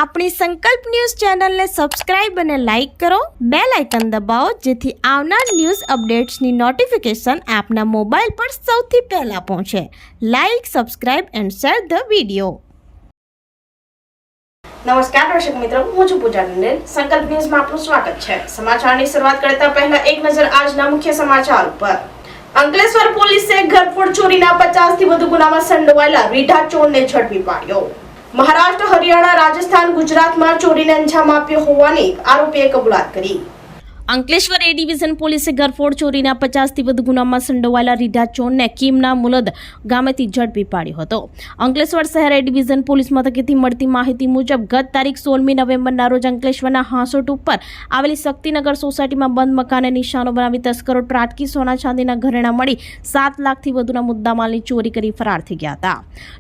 આપણી સંકલ્પ ન્યૂઝ ચેનલને સબસ્ક્રાઇબ અને લાઇક કરો, બેલ આઇકન દબાવો જેથી આવનાર ન્યૂઝ અપડેટ્સની નોટિફિકેશન આપના મોબાઈલ પર સૌથી પહેલા પહોંચે. Like, subscribe and share the video. નમસ્કાર દર્શક મિત્રો, હું છું પૂજા ટંડેલ. સંકલ્પ ન્યૂઝમાં આપનું સ્વાગત છે. સમાચારની શરૂઆત કરતા પહેલા એક નજર આજના મુખ્ય સમાચાર પર. અંકલેશ્વર પોલીસે ઘરફોડ ચોરીના 50 થી વધુ ગુનામાં સંડોવાયેલા રીઢા ચોરને ઝડપી પાડ્યો. મહારાષ્ટ્ર, હરિયાણા, રાજસ્થાન, ગુજરાતમાં ચોરીને અંજામ આપ્યો હોવાની આરોપીએ કબૂલાત કરી. અંકલેશ્વર એ ડિવિઝન પોલીસે ઘરફોડ ચોરીના 50 થી વધુ ગુનામાં સંડોવાયેલા રીઢા ચોરને કીમના મુલદ ગામેથી ઝડપી પાડ્યો હતો. અંકલેશ્વર શહેર એ ડિવિઝન પોલીસ મથકેથી મળતી માહિતી મુજબ ગત તારીખ 16મી નવેમ્બરના રોજ અંકલેશ્વરના હાંસોટ ઉપર આવેલી શક્તિનગર સોસાયટીમાં બંધ મકાને નિશાનો બનાવી તસ્કરો ત્રાટકી સોના ચાંદીના ઘરેણા મળી 7 લાખથી વધુના મુદ્દામાલની ચોરી કરી ફરાર થઈ ગયા હતા.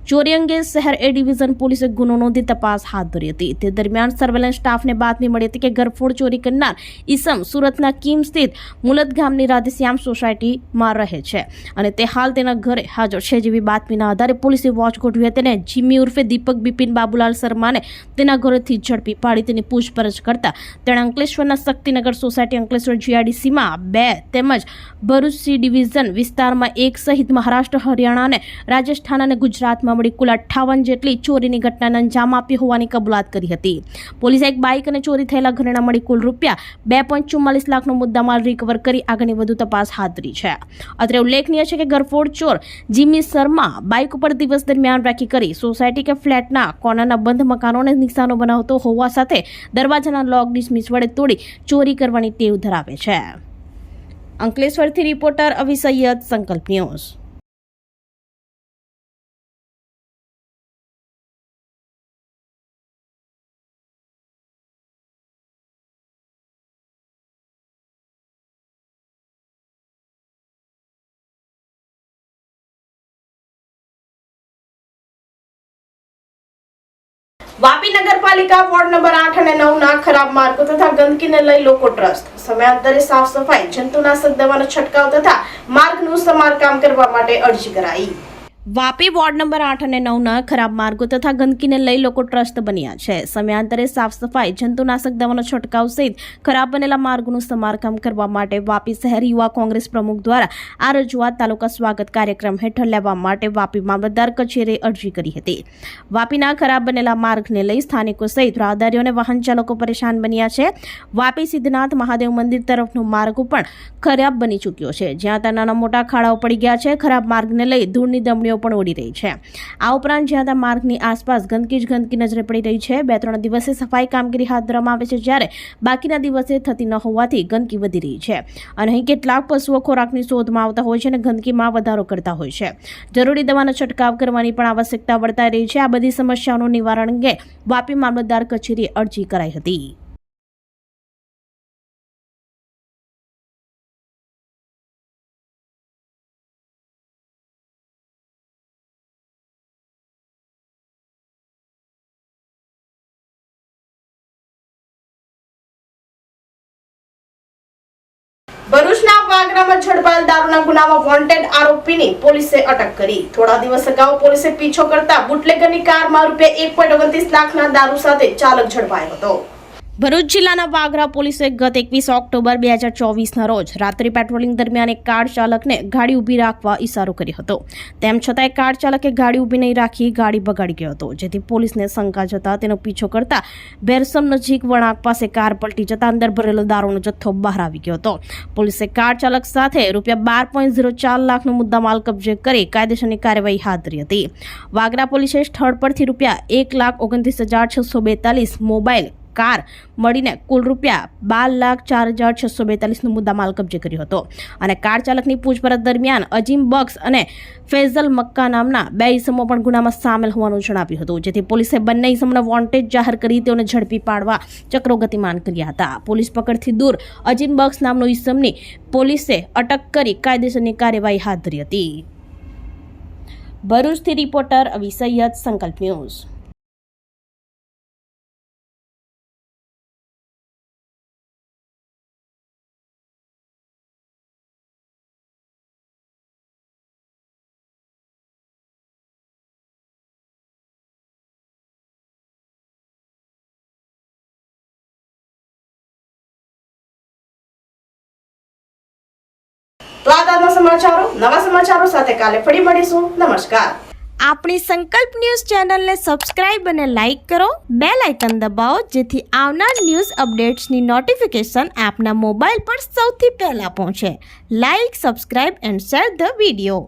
ચોરી અંગે શહેર એ ડિવિઝન પોલીસે ગુનો નોંધી તપાસ હાથ ધરી હતી. તે દરમિયાન સર્વેલન્સ સ્ટાફને બાતમી મળી હતી કે ઘરફોડ ચોરી કરનાર ઈસમ સુરતના કીમ સ્થિત મુલદ ગામની રાધેશ્યામ સોસાયટીમાં રહે છે અને તે હાલ તેના ઘરે હાજર છે જેવી બાતમીના આધારે પોલીસે વોચ ગોઠવી હતી અને જીમી ઉર્ફે દીપક બિપિન બાબુલાલ શર્માને તેના ઘરેથી ઝડપી પાડી તેની પૂછપરછ કરતા તેણે અંકલેશ્વરના શક્તિનગર સોસાયટી, અંકલેશ્વર જીઆઈડીસીમાં 2 તેમજ ભરૂચ સી ડિવિઝન વિસ્તારમાં 1 સહિત મહારાષ્ટ્ર, હરિયાણા અને રાજસ્થાન અને ગુજરાતમાં મળી કુલ 58 જેટલી ચોરીની ઘટનાને અંજામ આપ્યો હોવાની કબૂલાત કરી હતી. પોલીસે એક બાઇક અને ચોરી થયેલા ઘરેણા મળી કુલ રૂપિયા 2.44 લાખનો મુદ્દામાલ રિકવર કરી આગળની વધુ તપાસ હાથ ધરી છે. અત્રે ઉલ્લેખનીય છે કે ઘરફોડ ચોર જીમી શર્મા બાઇક ઉપર દિવસ દરમિયાન રેકી કરી સોસાયટી કે ફ્લેટના કોર્નરના બંધ મકાનોને નિશાનો બનાવતો હોવા સાથે દરવાજાના લોક ડિસમિસ વડે તોડી ચોરી કરવાની ટેવ ધરાવે છે. અંકલેશ્વરથી રિપોર્ટર અવી સૈયદ, સંકલ્પ ન્યૂઝ. વાપી નગરપાલિકા વોર્ડ નંબર 8 અને 9 ના ખરાબ માર્ગો તથા ગંદકીને લઈ લોકો ત્રસ્ત. સમયાંતરે સાફ સફાઈ, જંતુનાશક દવાનો છંટકાવ તથા માર્ગનું સમારકામ કરવા માટે અરજી કરાઈ. વાપી વોર્ડ નંબર 8 અને 9 ના ખરાબ માર્ગો તથા ગંદકીને લઈ લોકો ત્રસ્ત બન્યા છે. સમયાંતરે સાફ સફાઈ, જંતુનાશક દવાનો છંટકાવ સહિત ખરાબ બનેલા માર્ગોનું સમારકામ કરવા માટે વાપી શહેર યુવા કોંગ્રેસ પ્રમુખ દ્વારા આ રજૂઆત તાલુકા સ્વાગત કાર્યક્રમ હેઠળ લેવા માટે વાપી મામલતદાર કચેરીએ અરજી કરી હતી. વાપીના ખરાબ બનેલા માર્ગને લઈ સ્થાનિકો સહિત રાહદારીઓ અને વાહન ચાલકો પરેશાન બન્યા છે. વાપી સિદ્ધનાથ મહાદેવ મંદિર તરફનો માર્ગ પણ ખરાબ બની ચૂક્યો છે, જ્યાં ત્યાં નાના મોટા ખાડાઓ પડી ગયા છે. ખરાબ માર્ગને લઈ ધૂળની દમણીઓ પણ ઉડી રહી છે. આ ઉપરાંત જ્યાં ત્યાં માર્ગની આસપાસ ગંદકી જ ગંદકી નજરે પડી રહી છે. 2-3 દિવસે સફાઈ કામગીરી હાથ ધરવામાં આવે છે, જ્યારે બાકીના દિવસે થતી ન હોવાથી ગંદકી વધી રહી છે અને અહીં કેટલાક પશુઓ ખોરાકની શોધમાં આવતા હોય છે અને ગંદકીમાં વધારો કરતા હોય છે. જરૂરી દવાનો છંટકાવ કરવાની પણ આવશ્યકતા વર્તાઈ રહી છે. આ બધી સમસ્યાઓનું નિવારણ અંગે વાપી મામલતદાર કચેરીએ અરજી કરાઈ હતી. ભરૂચના વાગરામાં ઝડપાયેલ દારૂના ગુનામાં વોન્ટેડ આરોપીની પોલીસે અટક કરી. થોડા દિવસ અગાઉ પોલીસે પીછો કરતા બુટલેગરની કારમાં રૂપિયા 1.29 લાખના દારૂ સાથે ચાલક ઝડપાયો હતો. ભરૂચ જિલ્લાના વાગરા પોલીસે ગત 21 ઓક્ટોબર 2024ના રોજ રાત્રિ પેટ્રોલિંગ દરમિયાન એક કાર ચાલકને ગાડી ઊભી રાખવા ઇશારો કર્યો હતો. તેમ છતાં કાર ચાલકે ગાડી ઊભી નહીં રાખી ગાડી બગાડી ગયો હતો, જેથી પોલીસને શંકા જતા તેનો પીછો કરતા બેરસમ નજીક વળાંક પાસે કાર પલટી જતા અંદર ભરેલો દારૂનો જથ્થો બહાર આવી ગયો હતો. પોલીસે કાર ચાલક સાથે રૂપિયા 12.04 લાખનો મુદ્દામાલ કબજે કરી કાયદેસરની કાર્યવાહી હાથ ધરી હતી. વાગરા પોલીસે સ્થળ પરથી રૂપિયા 1,29,642 મોબાઈલ, કાર મળીને કુલ રૂપિયા 12,04,642નો મુદ્દામાલ કબજે કર્યો હતો અને કાર ચાલકની પૂછપરછ દરમિયાન અજીમ બક્ષ અને ફૈઝલ મક્કા નામના 2 ઈસમો પણ ગુનામાં સામેલ હોવાનું જણાવ્યું હતું, જેથી પોલીસે બંને ઈસમોને વોન્ટેડ જાહેર કરી તેઓને ઝડપી પાડવા ચક્રો ગતિમાન કર્યા હતા. પોલીસ પકડથી દૂર અજીમ બક્ષ નામનો ઈસમની પોલીસે અટક કરી કાયદેસરની કાર્યવાહી હાથ ધરી હતી. ભરૂચથી રિપોર્ટર અવી સૈયદ, સંકલ્પ ન્યૂઝ. તો આ તાજના સમાચારો નવા સમાચારો સાથે કાલે ફરી મળીશું. નમસ્કાર. આપણી સંકલ્પ ન્યૂઝ ચેનલને સબસ્ક્રાઇબ અને લાઇક કરો, બેલ આઇકન દબાવો જેથી આવનાર ન્યૂઝ અપડેટ્સની નોટિફિકેશન આપના મોબાઈલ પર સૌથી પહેલા પહોંચે. Like, subscribe and share the video.